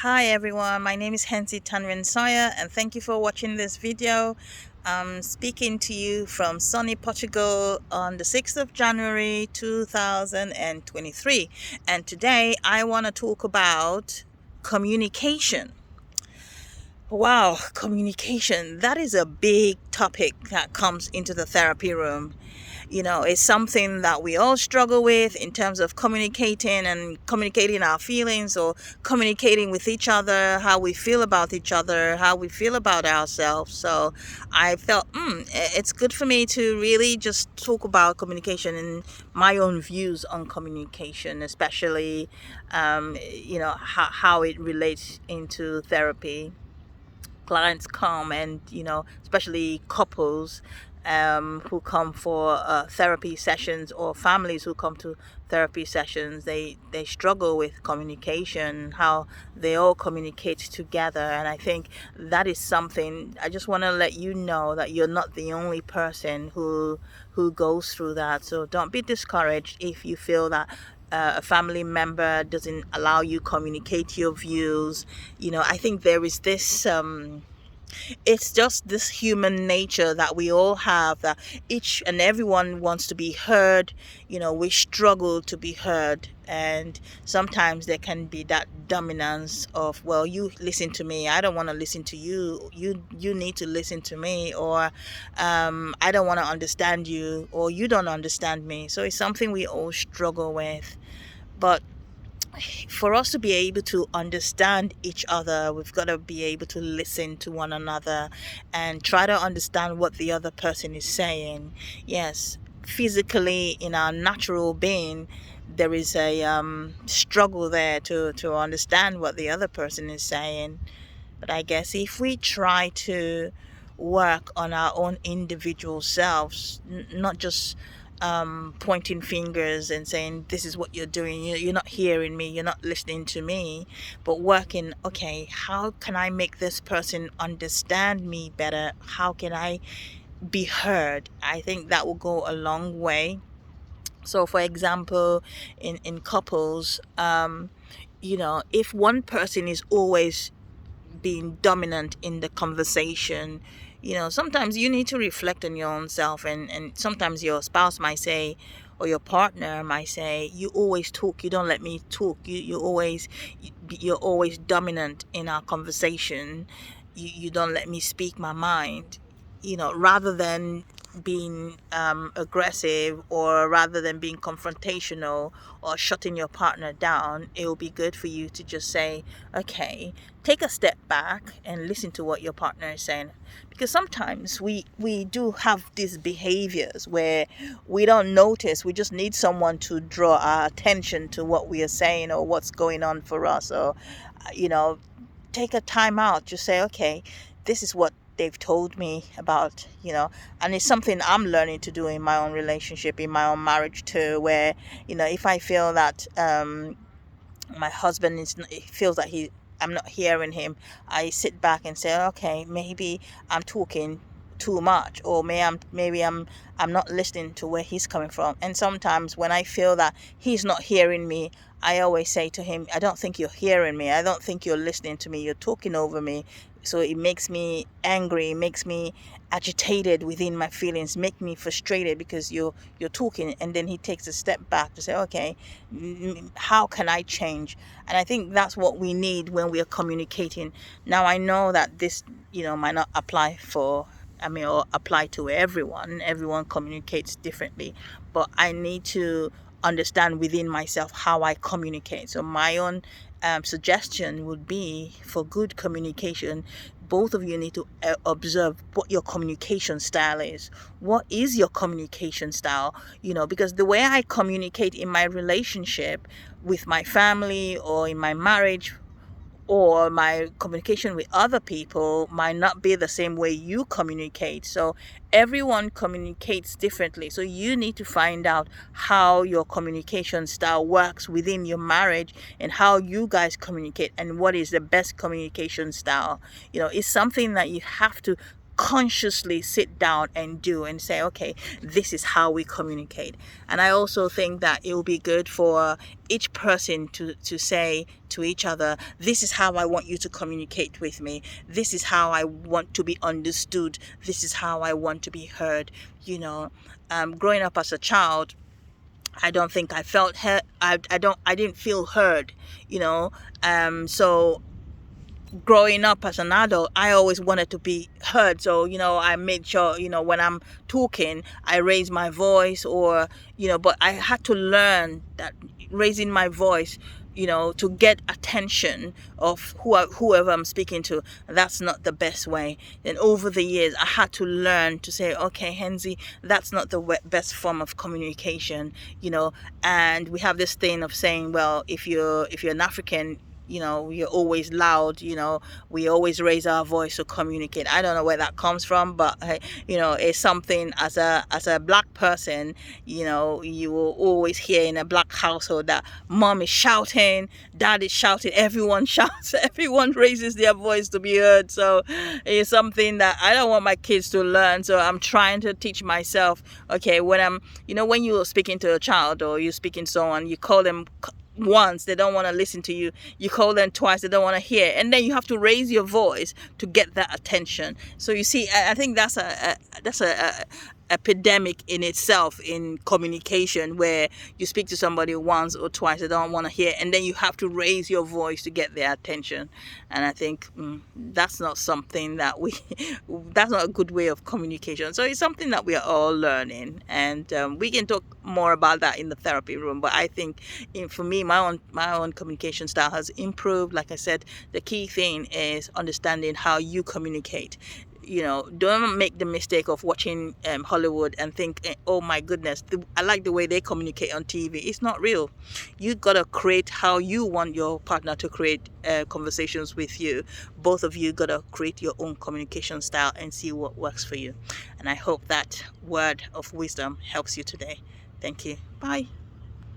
Hi everyone, my name is Hensi Tanwin Sawyer and thank you for watching this video. I'm speaking to you from sunny Portugal on the 6th of January 2023, and today I want to talk about communication. Wow, communication. That is a big topic that comes into the therapy room. It's something that we all struggle with in terms of communicating and communicating our feelings or communicating with each other, how we feel about each other, how we feel about ourselves. So I felt it's good for me to really just talk about communication and my own views on communication, especially, how it relates into therapy. Clients come and especially couples who come for therapy sessions, or families who come to therapy sessions, they struggle with communication, how they all communicate together. And I think that is something I just want to let you know, that you're not the only person who goes through that. So don't be discouraged if you feel that a family member doesn't allow you communicate your views. I think there is this it's just this human nature that we all have, that each and everyone wants to be heard. We struggle to be heard, and sometimes there can be that dominance of, well, you listen to me, I don't want to listen to you, you need to listen to me, or I don't want to understand you, or you don't understand me. So it's something we all struggle with. But for us to be able to understand each other, we've got to be able to listen to one another and try to understand what the other person is saying. Yes, physically, in our natural being, there is a struggle there to understand what the other person is saying. But I guess if we try to work on our own individual selves, not just pointing fingers and saying, this is what you're doing, you're not hearing me, you're not listening to me, but working, okay, how can I make this person understand me better? How can I be heard? I think that will go a long way. So for example, in couples, if one person is always being dominant in the conversation, sometimes you need to reflect on your own self, and sometimes your spouse might say, or your partner might say, you always talk, you don't let me talk, you're always dominant in our conversation, you don't let me speak my mind. Rather than being aggressive, or rather than being confrontational or shutting your partner down, it will be good for you to just say, okay, take a step back and listen to what your partner is saying. Because sometimes we do have these behaviors where we don't notice, we just need someone to draw our attention to what we are saying or what's going on for us. Or take a time out, just say, okay, this is what they've told me about, and it's something I'm learning to do in my own relationship, in my own marriage too, where if I feel that my husband feels that I'm not hearing him, I sit back and say, okay, maybe I'm talking too much, or maybe I'm not listening to where he's coming from. And sometimes when I feel that he's not hearing me, I always say to him, I don't think you're hearing me, I don't think you're listening to me, you're talking over me. So it makes me angry, it makes me agitated within my feelings, make me frustrated, because you're talking. And then he takes a step back to say, okay, how can I change? And I think that's what we need when we are communicating. Now I know that this might not apply or apply to everyone communicates differently, but I need to understand within myself how I communicate. So my own suggestion would be, for good communication, both of you need to observe what your communication style is. What is your communication style? Because the way I communicate in my relationship with my family, or in my marriage, or my communication with other people, might not be the same way you communicate. So everyone communicates differently. So you need to find out how your communication style works within your marriage, and how you guys communicate, and what is the best communication style. It's something that you have to consciously sit down and do and say, okay, this is how we communicate. And I also think that it will be good for each person to say to each other, this is how I want you to communicate with me. This is how I want to be understood. This is how I want to be heard. Growing up as a child, I don't think I felt heard. I didn't feel heard, so growing up as an adult, I always wanted to be heard. So, I made sure, when I'm talking, I raise my voice, or, but I had to learn that raising my voice, to get attention of whoever I'm speaking to, that's not the best way. And over the years, I had to learn to say, okay, Henzi, that's not the best form of communication, and we have this thing of saying, well, if you're an African, you're always loud, we always raise our voice to communicate. I don't know where that comes from, but it's something as a black person, you will always hear in a black household that mom is shouting, dad is shouting, everyone shouts, everyone raises their voice to be heard. So it's something that I don't want my kids to learn. So I'm trying to teach myself, okay, when you're speaking to a child or you're speaking to someone, you call them once, they don't want to listen to you. You call them twice, they don't want to hear, and then you have to raise your voice to get that attention. So you see, I think that's a epidemic in itself in communication, where you speak to somebody once or twice, they don't want to hear, and then you have to raise your voice to get their attention. And I think that's not something that that's not a good way of communication. So it's something that we are all learning, and we can talk more about that in the therapy room. But I think for me, my own communication style has improved. Like I said, the key thing is understanding how you communicate. Don't make the mistake of watching Hollywood and think, oh my goodness, I like the way they communicate on TV. It's not real. You gotta create how you want your partner to create conversations with you. Both of you gotta create your own communication style and see what works for you. And I hope that word of wisdom helps you today. Thank you. Bye.